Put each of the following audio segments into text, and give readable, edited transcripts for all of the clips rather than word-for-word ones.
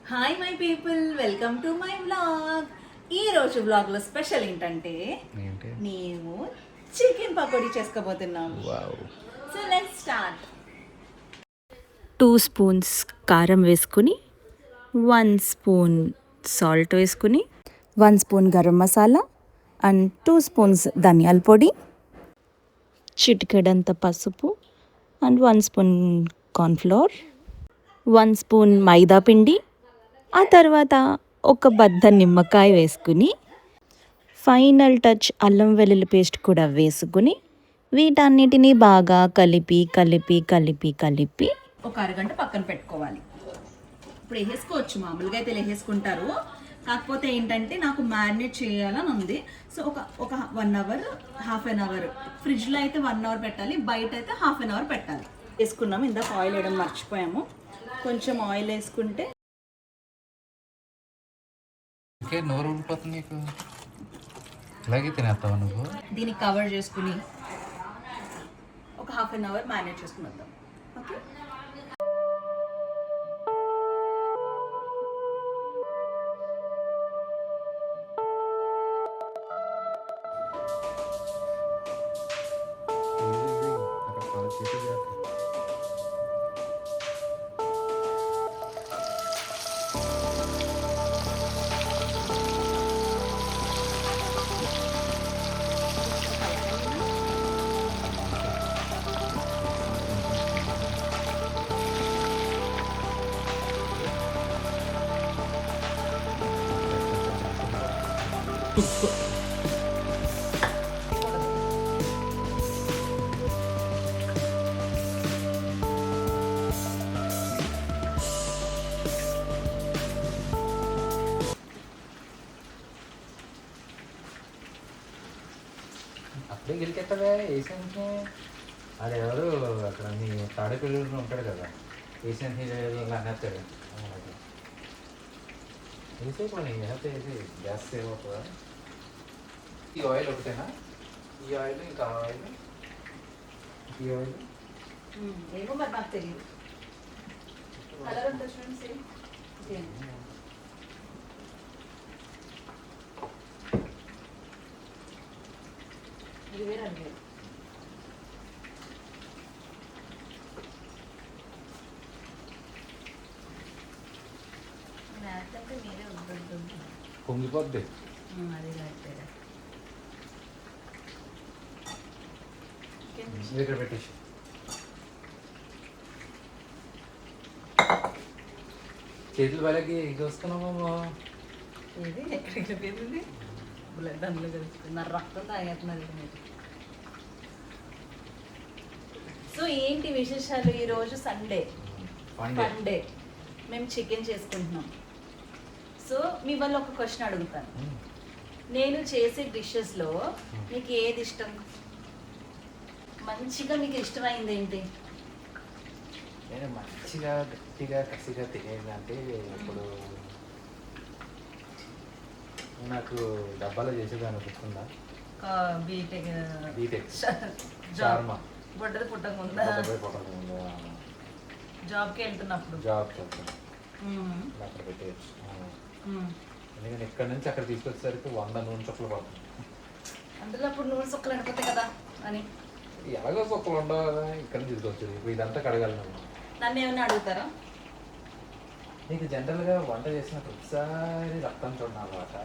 Hi my people, welcome to my vlog. ఈరోజు వ్లాగ్లో special ఏంటంటే మేము చికెన్ పకోడీ చేసుకోబోతున్నాము. So let's start. 2 స్పూన్స్ కారం వేసుకుని 1 స్పూన్ సాల్ట్ వేసుకుని 1 spoon garam masala and 2 spoons ధనియాల పొడి, చిటికెడంత పసుపు and 1 spoon cornflour, 1 spoon maida పిండి, ఆ తర్వాత ఒక బద్ద నిమ్మకాయ వేసుకుని ఫైనల్ టచ్ అల్లం వెల్లుల్లి పేస్ట్ కూడా వేసుకుని వీటన్నిటినీ బాగా కలిపి కలిపి కలిపి కలిపి ఒక అరగంట పక్కన పెట్టుకోవాలి. ఇప్పుడు వేసేసుకోవచ్చు, మామూలుగా అయితే వేసేసుకుంటారు. కాకపోతే ఏంటంటే నాకు మ్యారినేట్ చేయాలని ఉంది. సో ఒక 1 అవర్, హాఫ్ అన్ అవర్, ఫ్రిడ్జ్లో అయితే 1 అవర్ పెట్టాలి, బయట అయితే హాఫ్ అన్ అవర్ పెట్టాలి. వేసుకున్నాము, ఇందాక ఆయిల్ వేయడం మర్చిపోయాము. కొంచెం ఆయిల్ వేసుకుంటే నోరు ఊడిపోతుంది నీకు. ఇలాగే తినేస్తావా నువ్వు? దీన్ని కవర్ చేసుకుని ఒక హాఫ్ అన్ అవర్ మ్యారినేట్ చేసుకుని వద్దాం. ఓకే, అప్పుడే గెలికెట్టవే ఏషియన్కి. ఆడెవరు అక్కడ నీ తాడేపల్లిలో ఉంటాడు కదా, ఏషియన్ హీరో అనేస్తాడు. వేసేపోయి వేస్తే వేసి గ్యాస్ సేవ్ అవుతుందా? ఈ ఆయిల్ ఒకటేనా? ఈ ఆయిల్ ఇంకా ఆయిల్, ఈ ఆయిల్ ఏమో మరి నాకు తెలియదు. కలర్ ఉంటుంది చూడండి, సేమ్. ఇది వేరే అండి. మీరే ఉంటుంది, పొంగిపోద్ది. అది కరెక్టే. ఇక్కడ పెట్టేసి చేతులు వాళ్ళకి ఇది వస్తున్నామా? ఇది ఎక్కడికి వెళ్ళిపోయింది? బ్లడ్ అందులో కలుసుకున్నారు, రక్తం తాగేస్తున్నారు మీరు. సో ఏంటి విశేషాలు? ఈరోజు సండే ఫండే, మేము చికెన్ చేసుకుంటున్నాం. సో మీ వల్ల ఒక క్వశ్చన్ అడుగుతాను. నేను చేసే డిషెస్లో మీకు ఏది ఇష్టం? మంచిగా మీకు ఇష్టమైంది ఏంటి? నేను మంచిగా గట్టిగా కసిగా తినేది అంటే ఇప్పుడు నాకు డబ్బాలో చేసేదాన్ని గుర్తుందా? బీటెక్ బీటెక్ జాబ్ బొడ్డది పుట్టకముందా? పుట్టకముందా జాబ్కి వెళ్తున్నప్పుడు. జాబ్కి వెళ్తున్నా అక్కడ పెట్టేయచ్చు. ఎందుకంటే ఇక్కడ నుంచి అక్కడ తీసుకొచ్చేసరికి 100 నూనె చుక్కలు పడుతుంది. అందులో అప్పుడు నూనె చుక్కలు అనిపోతాయి కదా అని. ఎలాగో చుక్కలు ఉండవు కదా, ఇక్కడ నుంచి తీసుకొచ్చేది. ఇప్పుడు ఇదంతా కడగలను. నన్ను ఏమన్నా అడుగుతారా? నీకు జనరల్గా వంట చేసిన ప్రతిసారి రక్తం చూడడం అన్నమాట.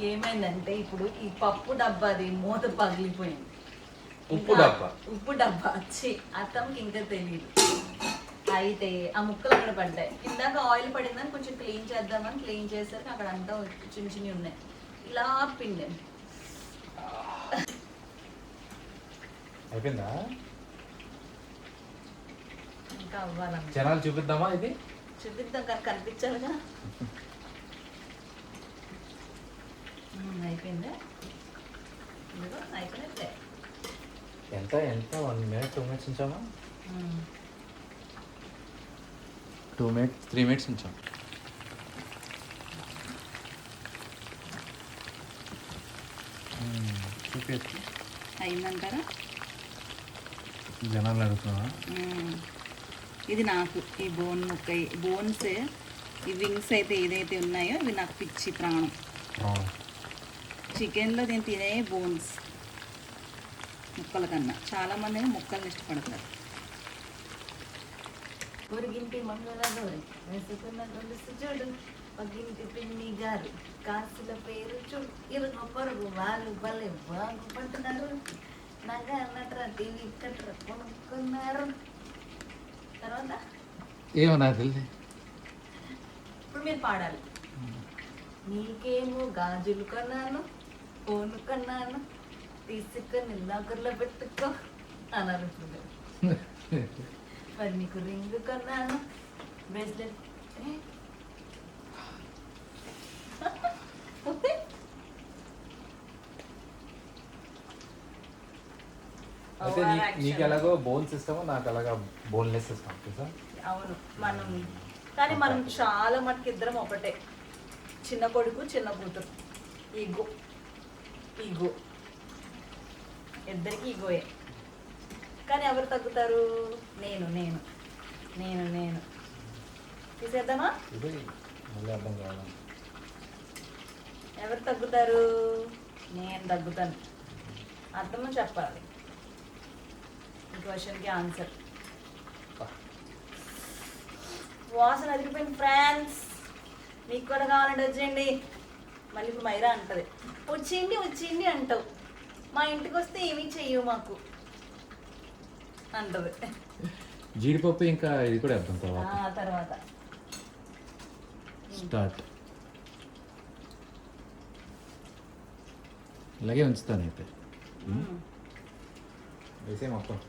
ఏమైందంటే ఇప్పుడు ఈ పప్పు డబ్బాది మూత పగిలిపోయింది. ఉప్పు డబ్బా వచ్చి అత్తమ్మకి ఇంకా తెలియదు. అయితే ఆ ముక్కలు అక్కడ పడ్డాయి. ఇందాక ఆయిల్ పడిందని కొంచెం క్లీన్ చేద్దామని క్లీన్ చేసరికి అక్కడ అంతా చిన్న చిన్నవి ఉన్నాయి. ఇలా పిండి అయిపోయిందా? ఇంకా అవ్వాలన్న. జనాలు చూపిద్దామా? ఇది చూపిద్దాం కానీ కనిపించాలిగా. అయిపోయిందా? ఇదిగో అయిపోయినట్లే. ఎంత 1 minute 2 minutes ఉంచామా? 2 minutes 3 minutes ఉంచాం. చూపించు. అయిందంటారా? జనాలు అడుగుతున్నావా? ఇది నాకు ఈ బోన్ ముక్క బోన్స్ ఈ వింగ్స్ అయితే ఏదైతే ఉన్నాయో ఇవి నాకు పిచ్చి ప్రాణం. చికెన్లో నేను తినే బోన్స్ ముక్కల కన్నా చాలామంది ఏమో ముక్కలు ఇష్టపడతారు. పొరిగింటి మంగళగౌరి వేసుకున్న గొలుసు చూడు, పగ్గింటి పిన్ని గారు కాసుల పేరు చూడు, ఇరుగు పొరుగు వాళ్ళు భలే బాగుపడుతున్నారు, నగ నట్ర టీవీ కట్ర కొనుక్కున్నారు. తర్వాత ఏమో నాకు తెలియదు. ఇప్పుడు మీరు పాడాలి. నీకేమో గాజులు కొన్నాను, ఫోన్ కొన్నాను, తీసుకొని లాకర్లో పెట్టుకో అన్నారు. మరి నీకు రింగ్ కొన్నాను, బ్రేస్లెట్. అయితే నీకు ఎలాగో బోన్స్ ఇస్తామో నాకు అలాగా బోన్లెస్ ఇస్తాం తెలుసా. అవును మనం, కానీ మనం చాలా మటుకు ఇద్దరం ఒకటే, చిన్న కొడుకు చిన్న కూతురు. ఈగో ఈగో ఇద్దరికి ఈగోయే. కానీ ఎవరు తగ్గుతారు? నేను నేను నేను నేను తీసేద్దామా? ఇది మళ్ళీ అర్థం కావాలి. ఎవరు తగ్గుతారు? నేను తగ్గుతాను. అర్థమో చెప్పాలి. ఈ క్వశ్చన్కి ఆన్సర్. వాసన అదిరిపోయింది ఫ్రెండ్స్. మీకు కూడా కావాలంటే వచ్చేయండి. మళ్ళీ ఇప్పుడు మైరా అంటది వచ్చింది వచ్చింది అంటావు, మా ఇంటికి వస్తే ఏమీ చెయ్యవు మాకు అంటది. జీడిపప్పు ఇంకా ఇది కూడా వేద్దాం తర్వాత స్టార్ట్. ఇలాగే ఉంచుతాను అయితే వేసే మొత్తం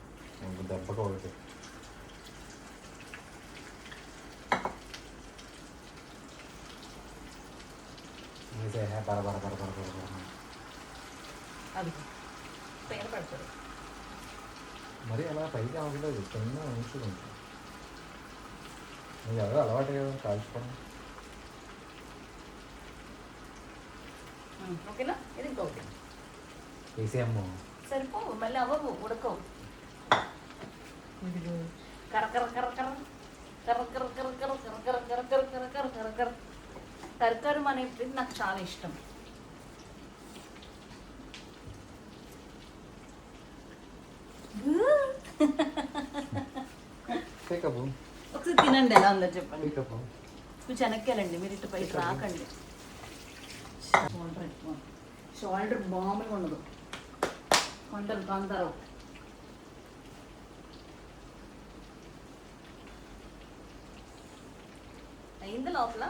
దెబ్బగా ఒకటి. వేసే బరబర బరబర బరబర. అది పైన పడుతుంది. మరి అలా పైకి అవ్వలేదు, చిన్న ఉంచుకుంటాం. నువ్వు ఎవరో అలవాటు కదా కాల్చుకోవడం. ఓకేనా? ఇది ఇంకొకటి వేసేయమ్మో. సరిపోవు, మళ్ళీ అవ్వవు, ఉడకవు. కర్ర కర్ర కర్ర కర్ర కర్ర కర్ర కర్ర కర్ర కర్ర కర్ర కర్ర కర్ర కర్ర కర్ర కర్ర కర్కరం అనేది నాకు చాలా ఇష్టం. ఒకసారి తినండి ఎలా ఉందో చెప్పండి. కొంచెం వెనక్కేళ్ళండి, మీరు ఇటు పైకి రాకండి. షోల్డర్ మామూలుగా ఉండదు, కొంటలు కాంతారు. అయింది లోపల.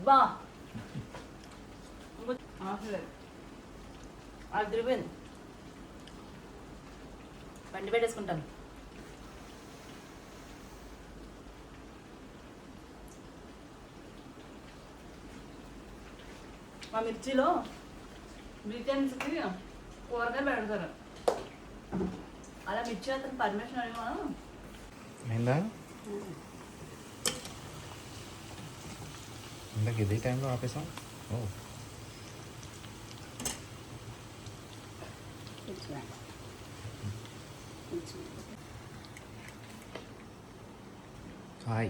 బా అదిరిపోయింది. బండి పెట్టేసుకుంటాను. మా మిర్చిలో బ్రిటన్స్కి కూరగాయలు పెడతారు. అలా మిర్చి అతను పర్మిషన్ అడిగాను. అయిందా? ఇందాక ఇదే టైంలో ఆపేసాం. ఓ హాయ్.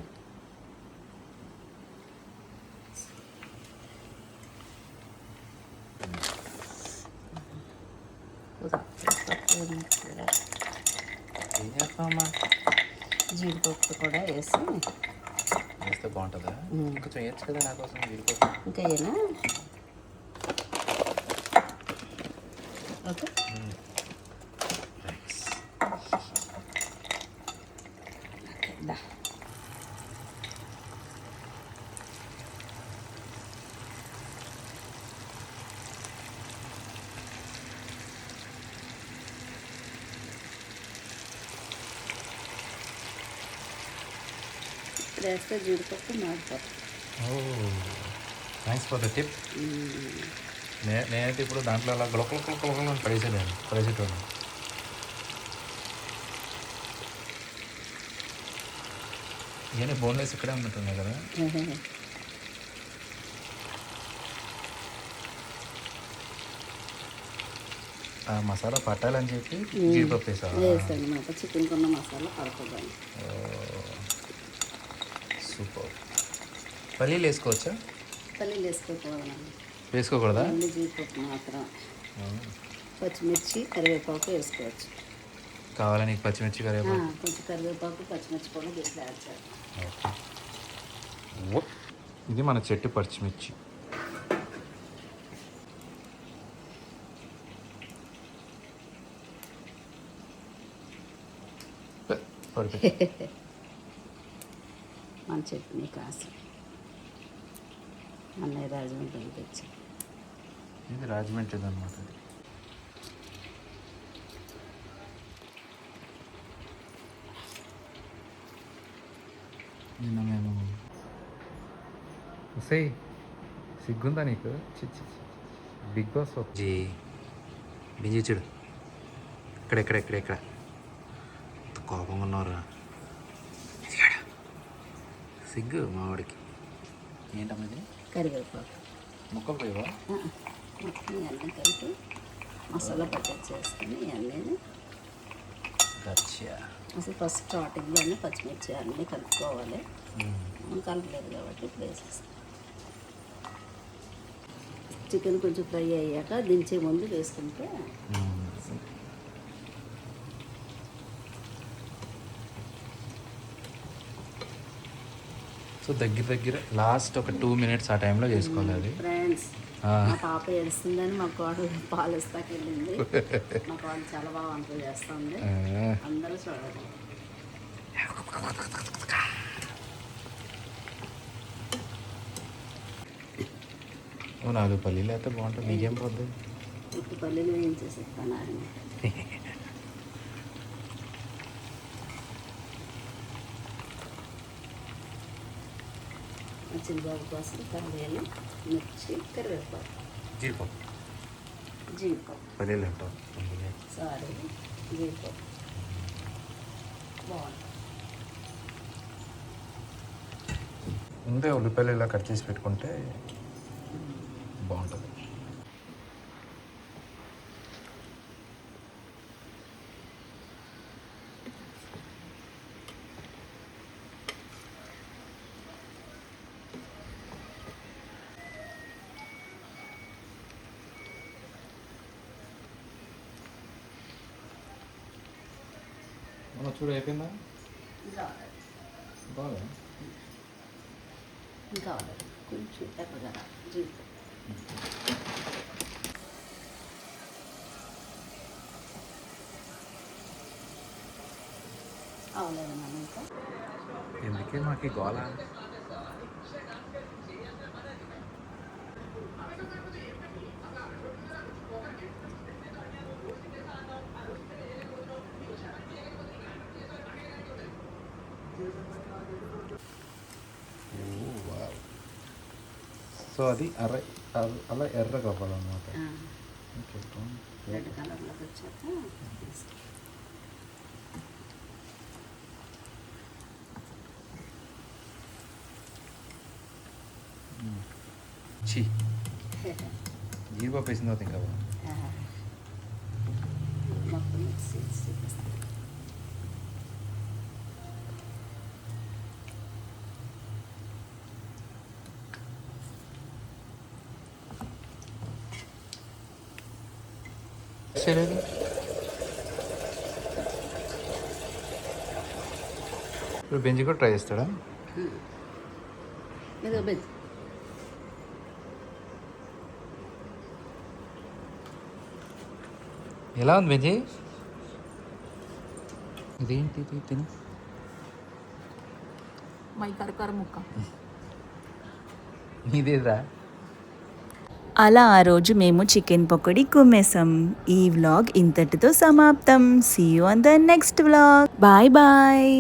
ఏం చేస్తామమ్మా? జీడిపప్పు కూడా వేసి వేస్తే బాగుంటుందా? ఇంకా చేయొచ్చు కదా నా కోసం జీడిపప్పు. ఇంకా ఏనా? ఓకే. దా ఇప్పుడు వేస్తే జీడిపప్పు మాడిపోతుంది. Thanks for the tip. నేనైతే ఇప్పుడు దాంట్లో అలా గులకలు పడేసేదాన్ని. ఇవన్నీ బోన్లెస్ ఇక్కడే ఉన్నట్టున్నాయి కదా. ఆ మసాలా పట్టాలని చెప్పి జీడిపప్పు వేసావా? వేసానమాట, చికెన్ కొన్న మసాలా పడుతుందండి. సూపర్. పల్లీలు వేసుకోవచ్చా? పల్లీలు వేసుకోకూడదండి. వేసుకోకూడదా? ఓన్లీ జీడిపప్పు మాత్రం. పచ్చిమిర్చి కరివేపాకు వేసుకోవచ్చు. కావాలా నీకు పచ్చిమిర్చి కరివేపాకు? కొంచెం కరివేపాకు పచ్చిమిర్చి కూడా దీంట్లో యాడ్ చేయాలి. ఓకే. ఇది మన చెట్టు పచ్చిమిర్చి. మన చట్నీ కాసు అన్నయ్య రాజమండ్రి తెచ్చి. ఇది రాజమండ్రి అనమాట. నిన్న మేము సే సిగ్గుందా నీకు? బిగ్ బాస్ జీ బిజీ చూడు. ఎక్కడ కోపంగా ఉన్నారా? సిగ్గు మావాడికి. ఏంటమ్మా ఇది? కరివేపాకు ముక్కలు పోయివా? మొత్తం అన్నీ కలిపి మసాలా పట్టించేసుకుని ఇవన్నీ అసలు ఫస్ట్ స్టార్టింగ్లోనే పచ్చిమిర్చి అన్నీ కలుపుకోవాలి. మనం కలపలేదు కాబట్టి ఇప్పుడు వేసేస్తాం. చికెన్ కొంచెం ఫ్రై అయ్యాక దించే ముందు వేసుకుంటే సో దగ్గర లాస్ట్ ఒక 2 minutes ఆ టైంలో చేసుకోవాలి అది. ఫ్రెండ్స్, మా పాప ఏడుస్తుందని మా కోడలు పాలు ఇస్తాకి వెళ్ళింది. మా కోడలు చాలా బాగా వంటలు చేస్తుంది, అందరూ చూడాలి. ఓ 4 పల్లీలు అయితే బాగుంటుంది. నీకేం పోద్ది? ఇప్పుడు పల్లీలు వేయించేసి ఇస్తాను ఆయన. చిన్నబాబు కోసం పల్లీలు, మిర్చి, కరివేపాకు, జీడిపప్పు పల్లీలు అంటాం. సారీ, జీడిపప్పు బాగుంటుంది. ముందే ఉల్లిపాయలు ఇలా కట్ చేసి పెట్టుకుంటే బాగుంటుంది. చూడు అయిపోయిందా? బాగా ఇంకా కొంచెం ఎర్రగా జీడిపప్పు. అవలేదు మనం ఇంకా. ఎందుకే మాకు గోళ? సో అది అలా ఎర్రగా అవ్వాలన్నమాట. రెడ్ కలర్లోకి వచ్చాక జీడిపప్పు వేసిన తర్వాత ఇంకా మొత్తం మిక్సీ చేయలేదు. ఇప్పుడు బెంజి కూడా ట్రై చేస్తాడా? ఏదో బెంజ్ ఎలా ఉంది బెంజి? ఇదేంటి తిని మై కరకర ముక్క నీదేదా? అలా ఆ రోజు మేము చికెన్ పకోడీ కుమ్మేసాం. ఈ వ్లాగ్ ఇంతటితో సమాప్తం. See you on the next vlog. Bye bye.